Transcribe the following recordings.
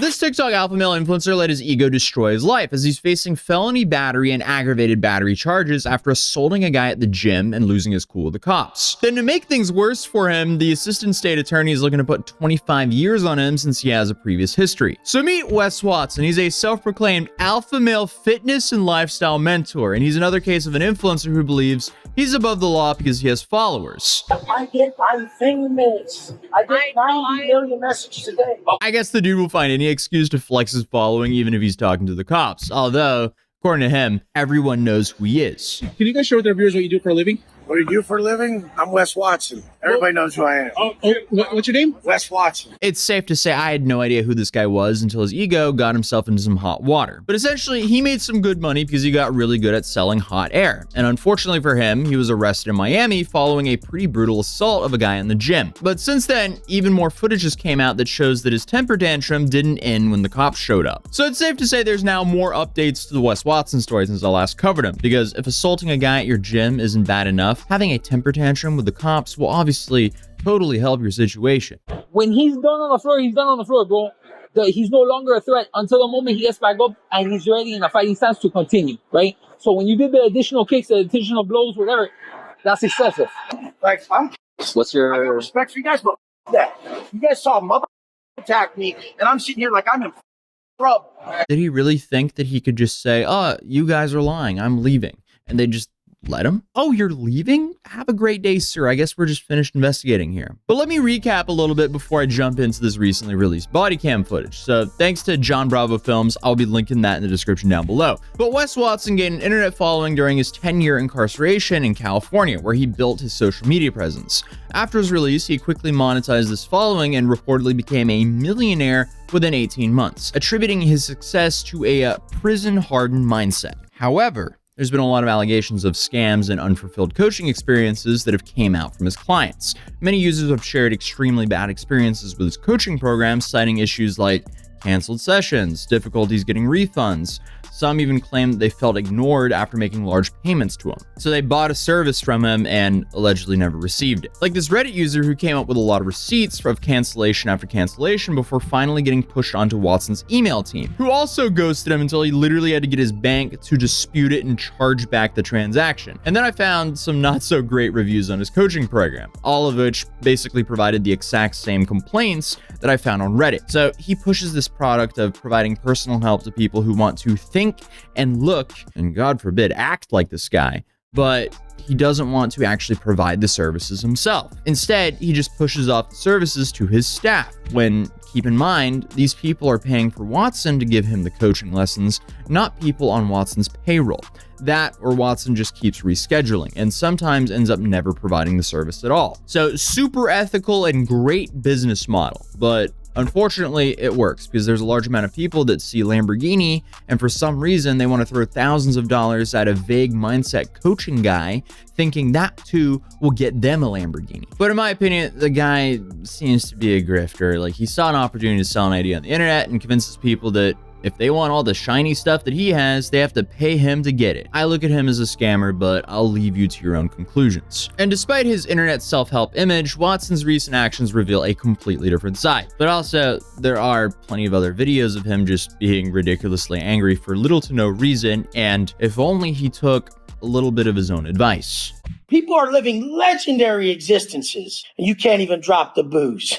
this TikTok alpha male influencer let his ego destroy his life as he's facing felony battery and aggravated battery charges after assaulting a guy at the gym and losing his cool with the cops. Then to make things worse for him, the assistant state attorney is looking to put 25 years on him since he has a previous history. So meet Wes Watson. He's a self-proclaimed alpha male fitness and lifestyle mentor, and he's another case of an influencer who believes he's above the law because he has followers. I'm famous. I get 90 million messages a day. I guess the dude will find any excuse to flex his following even if he's talking to the cops. Although, according to him, everyone knows who he is. Can you guys share with our viewers what you do for a living? What do you do for a living? I'm Wes Watson. Everybody knows who I am. What's your name? Wes Watson. It's safe to say I had no idea who this guy was until his ego got himself into some hot water. But essentially, he made some good money because he got really good at selling hot air. And unfortunately for him, he was arrested in Miami following a pretty brutal assault of a guy in the gym. But since then, even more footages came out that shows that his temper tantrum didn't end when the cops showed up. So it's safe to say there's now more updates to the Wes Watson story since I last covered him, because if assaulting a guy at your gym isn't bad enough, having a temper tantrum with the cops will obviously totally help your situation. When he's done on the floor, he's done on the floor, bro. He's no longer a threat until the moment he gets back up and he's ready in a fighting stance to continue, right? So when you did the additional kicks, the additional blows, whatever, that's excessive. Like, What's I got your... respect for you guys, but that. You guys saw a mother attack me, and I'm sitting here like I'm in trouble. Did he really think that he could just say, "Oh, you guys are lying, I'm leaving," and they just let him? "Oh, you're leaving? Have a great day, sir. I guess we're just finished investigating here." But let me recap a little bit before I jump into this recently released body cam footage. So thanks to John Bravo Films, I'll be linking that in the description down below. But Wes Watson gained an internet following during his 10-year incarceration in California, where he built his social media presence. After his release, he quickly monetized this following and reportedly became a millionaire within 18 months, attributing his success to a prison-hardened mindset. However, there's been a lot of allegations of scams and unfulfilled coaching experiences that have came out from his clients. Many users have shared extremely bad experiences with his coaching program, citing issues like canceled sessions, difficulties getting refunds. Some even claim that they felt ignored after making large payments to him. So they bought a service from him and allegedly never received it. Like this Reddit user who came up with a lot of receipts of cancellation after cancellation before finally getting pushed onto Watson's email team, who also ghosted him until he literally had to get his bank to dispute it and charge back the transaction. And then I found some not so great reviews on his coaching program, all of which basically provided the exact same complaints that I found on Reddit. So he pushes this product of providing personal help to people who want to think and look, and God forbid, act like this guy, but he doesn't want to actually provide the services himself. Instead, he just pushes off the services to his staff, when, keep in mind, these people are paying for Watson to give him the coaching lessons, not people on Watson's payroll. That or Watson just keeps rescheduling and sometimes ends up never providing the service at all. So super ethical and great business model, but unfortunately, it works because there's a large amount of people that see Lamborghini and for some reason they want to throw thousands of dollars at a vague mindset coaching guy, thinking that too will get them a Lamborghini. But in my opinion, the guy seems to be a grifter. Like, he saw an opportunity to sell an idea on the internet and convinces people that if they want all the shiny stuff that he has, they have to pay him to get it. I look at him as a scammer, but I'll leave you to your own conclusions. And despite his internet self-help image, Watson's recent actions reveal a completely different side. But also, there are plenty of other videos of him just being ridiculously angry for little to no reason, and if only he took a little bit of his own advice. People are living legendary existences, and you can't even drop the booze.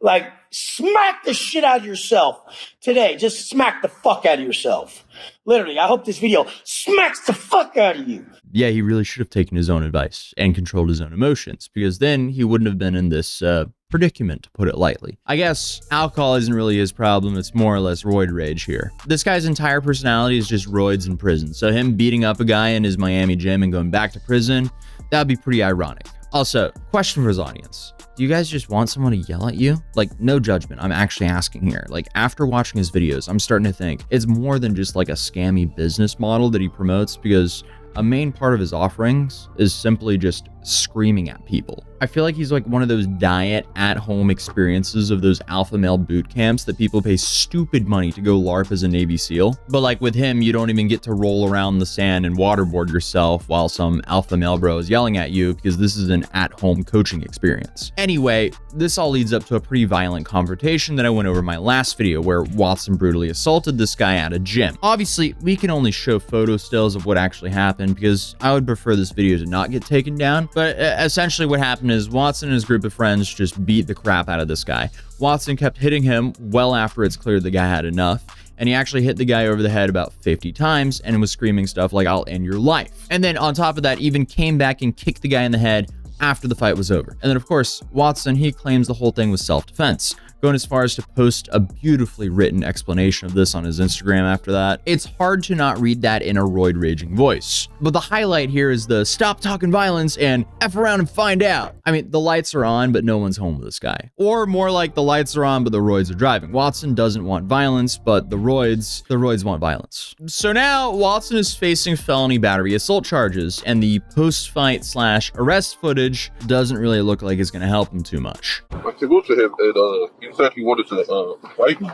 Like, smack the shit out of yourself today. Just smack the fuck out of yourself. Literally, I hope this video smacks the fuck out of you. Yeah, he really should have taken his own advice and controlled his own emotions, because then he wouldn't have been in this predicament, to put it lightly. I guess alcohol isn't really his problem, it's more or less roid rage here. This guy's entire personality is just roids in prison, so him beating up a guy in his Miami gym and going back to prison, that'd be pretty ironic. Also, question for his audience. Do you guys just want someone to yell at you? Like, no judgment, I'm actually asking here. Like, after watching his videos, I'm starting to think it's more than just like a scammy business model that he promotes, because a main part of his offerings is simply just screaming at people. I feel like he's like one of those diet at-home experiences of those alpha male boot camps that people pay stupid money to go LARP as a Navy SEAL. But like with him, you don't even get to roll around the sand and waterboard yourself while some alpha male bro is yelling at you, because this is an at-home coaching experience. Anyway, this all leads up to a pretty violent confrontation that I went over in my last video, where Watson brutally assaulted this guy at a gym. Obviously, we can only show photo stills of what actually happened because I would prefer this video to not get taken down, but essentially what happened is Watson and his group of friends just beat the crap out of this guy. Watson kept hitting him well after it's clear the guy had enough, and he actually hit the guy over the head about 50 times and was screaming stuff like, "I'll end your life." And then on top of that, even came back and kicked the guy in the head after the fight was over. And then of course, Watson, he claims the whole thing was self-defense, going as far as to post a beautifully written explanation of this on his Instagram after that. It's hard to not read that in a roid raging voice. But the highlight here is the "stop talking violence" and "F around and find out." I mean, the lights are on, but no one's home with this guy. Or more like the lights are on, but the roids are driving. Watson doesn't want violence, but the roids want violence. So now Watson is facing felony battery assault charges, and the post-fight / arrest footage doesn't really look like it's gonna help him too much. I came up to him and he said he wanted to fight me.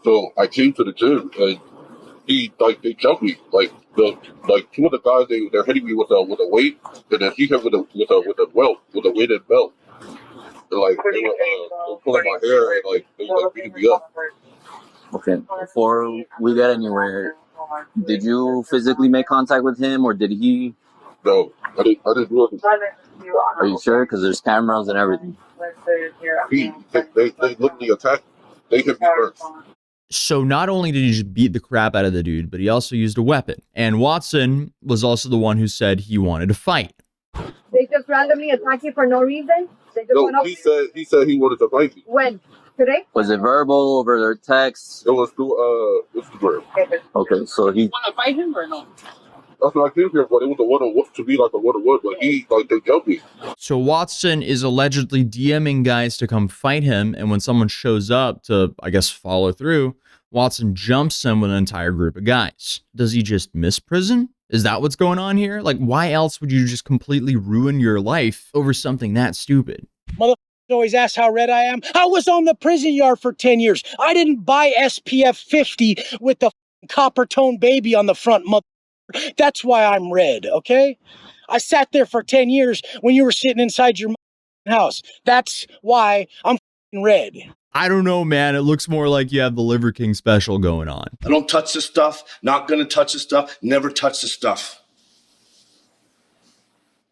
So I came to the gym and they jumped me. Like two of the guys, they're hitting me with a weight, and then he hit with a weighted belt. And like they were pulling my hair and like they were like beating me up. Okay, before we get anywhere, did you physically make contact with him, or did he? No, I didn't do it. Are you sure? Because there's cameras and everything. They literally attacked. They hit me first. So not only did he just beat the crap out of the dude, but he also used a weapon. And Watson was also the one who said he wanted to fight. They just randomly attack you for no reason? They just went No, up he said he wanted to fight me. when? Today? Was it verbal, over their text? It was through Instagram. Okay, so he. Want to fight him or no? That's what I came here, but it was a one-on-one, to be like a one-on-one, but they jumped me. So Watson is allegedly DMing guys to come fight him, and when someone shows up to, I guess, follow through, Watson jumps him with an entire group of guys. Does he just miss prison? Is that what's going on here? Like, why else would you just completely ruin your life over something that stupid? Always ask how red I am. I was on the prison yard for 10 years. I didn't buy SPF 50 with the copper tone baby on the front, mother. That's why I'm red, okay? I sat there for 10 years when you were sitting inside your house. That's why I'm red. I don't know, man. It looks more like you have the Liver King special going on. I don't touch the stuff, not gonna touch the stuff, never touch the stuff.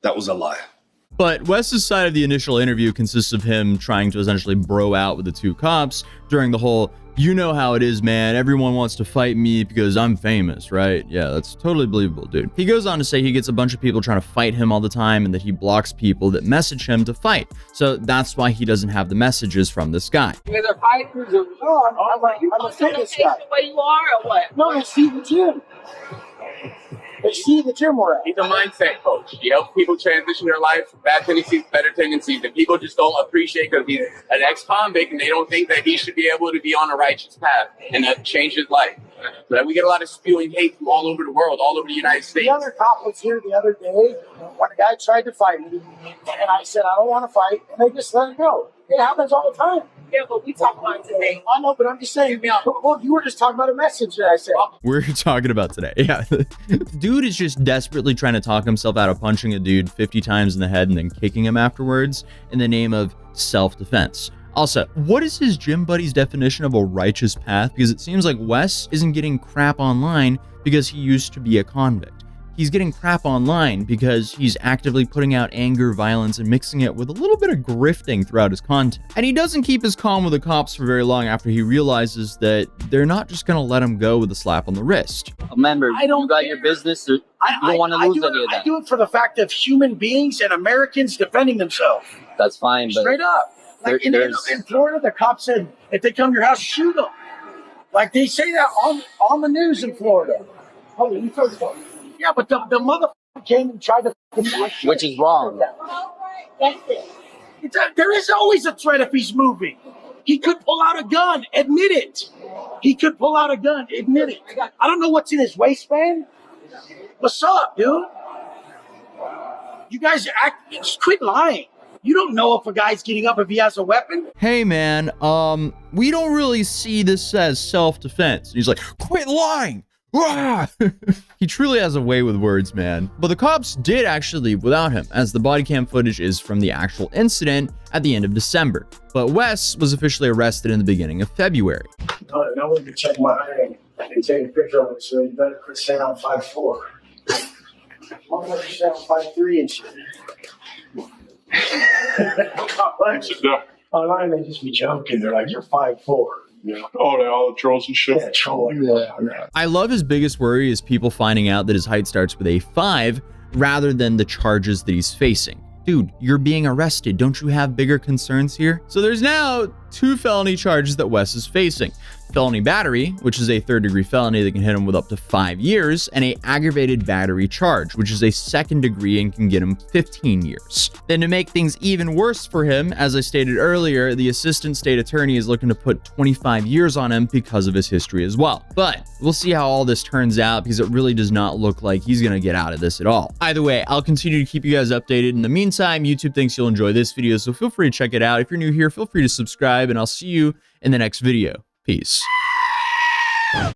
That was a lie. But Wes's side of the initial interview consists of him trying to essentially bro out with the two cops during the whole, "You know how it is, man. Everyone wants to fight me because I'm famous," right? Yeah, that's totally believable, dude. He goes on to say he gets a bunch of people trying to fight him all the time and that he blocks people that message him to fight. So that's why he doesn't have the messages from this guy. You guys are fighters or I'm a fitness guy. the way you are or what? No, I see the gym. I see the gym we're at. He's a mindset coach. He helps people transition their life from bad tendencies to better tendencies. And people just don't appreciate because he's an ex-convict and they don't think that he should be able to be on a righteous path and change his life. So that we get a lot of spewing hate from all over the world, all over the United States. The other cop was here the other day when a guy tried to fight me. And I said, I don't want to fight. And they just let it go. It happens all the time. Yeah, but we talk about it today. I know, but I'm just saying, well, you were just talking about a message that I said. We're talking about today. Yeah. Dude is just desperately trying to talk himself out of punching a dude 50 times in the head and then kicking him afterwards in the name of self-defense. Also, what is his gym buddy's definition of a righteous path? Because it seems like Wes isn't getting crap online because he used to be a convict. He's getting crap online because he's actively putting out anger, violence, and mixing it with a little bit of grifting throughout his content. And he doesn't keep his calm with the cops for very long after he realizes that they're not just gonna let him go with a slap on the wrist. Remember, I don't you got care. your business. You don't want to lose any of that. I do it for the fact of human beings and Americans defending themselves. That's fine, but Straight up. Like in Florida, the cop said, if they come to your house, shoot them. Like they say that on the news in Florida. Oh, you talking about? Yeah, but the motherfucker came and tried to. which is wrong. That's it. There is always a threat if he's moving. He could pull out a gun. Admit it. He could pull out a gun. Admit it. I don't know what's in his waistband. What's up, dude? You guys just quit lying. You don't know if a guy's getting up if he has a weapon. Hey man, we don't really see this as self-defense. He's like, quit lying. Rah! He truly has a way with words, man. But the cops did actually leave without him, as the body cam footage is from the actual incident at the end of December. But Wes was officially arrested in the beginning of February. No one can check my eye and take a picture of it, so you better quit saying I'm 5'4". Motherfucker said I'm 5'3" and shit. Online, they just be joking. They're like, you're 5'4". You know? Oh, they all the trolls and shit. Yeah, trolling. Yeah. I love his biggest worry is people finding out that his height starts with a 5 rather than the charges that he's facing. Dude, you're being arrested. Don't you have bigger concerns here? So there's now 2 felony charges that Wes is facing. Felony battery, which is a 3rd-degree felony that can hit him with up to 5 years, and a aggravated battery charge, which is a 2nd degree and can get him 15 years. Then to make things even worse for him, as I stated earlier, the assistant state attorney is looking to put 25 years on him because of his history as well. But we'll see how all this turns out, because it really does not look like he's gonna get out of this at all. Either way, I'll continue to keep you guys updated. In the meantime, YouTube thinks you'll enjoy this video, so feel free to check it out. If you're new here, feel free to subscribe, and I'll see you in the next video. Peace.